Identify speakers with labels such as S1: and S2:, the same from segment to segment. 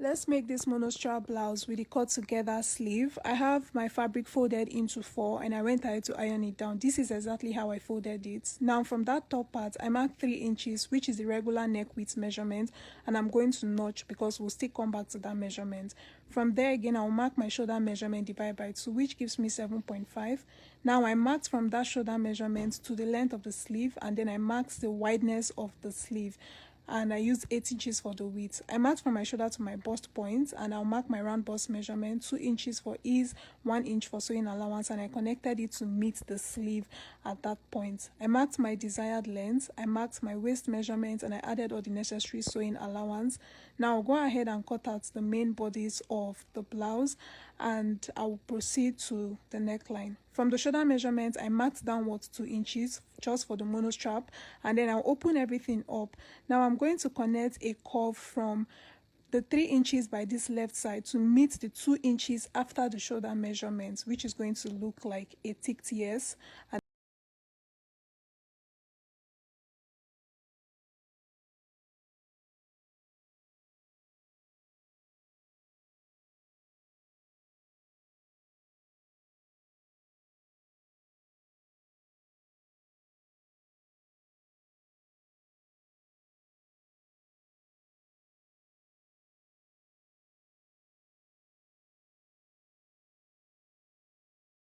S1: Let's make this monostrap blouse with the cut together sleeve. I have my fabric folded into 4 and I went ahead to iron it down. This is exactly how I folded it. Now from that top part, I marked 3 inches, which is the regular neck width measurement, and I'm going to notch because we'll still come back to that measurement. From there again, I'll mark my shoulder measurement divided by 2, which gives me 7.5. Now I marked from that shoulder measurement to the length of the sleeve, and then I marked the wideness of the sleeve, and I used 8 inches for the width. I marked from my shoulder to my bust point, and I'll mark my round bust measurement, 2 inches for ease, 1 inch for sewing allowance, and I connected it to meet the sleeve at that point. I marked my desired length, I marked my waist measurement, and I added all the necessary sewing allowance. Now I'll go ahead and cut out the main bodies of the blouse, and I will proceed to the neckline. From the shoulder measurement, I marked downwards 2 inches just for the monostrap, and then I'll open everything up. Now I'm going to connect a curve from the 3 inches by this left side to meet the 2 inches after the shoulder measurement, which is going to look like a ticked yes. And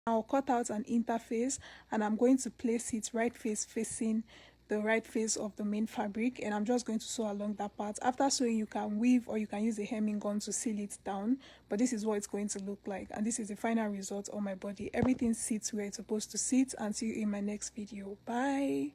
S1: I'll cut out an interface, and I'm going to place it right face facing the right face of the main fabric, and I'm just going to sew along that part. After sewing, you can weave or you can use a hemming gun to seal it down, but this is what it's going to look like, and this is the final result on my body. Everything sits where it's supposed to sit, and see you in my next video. Bye.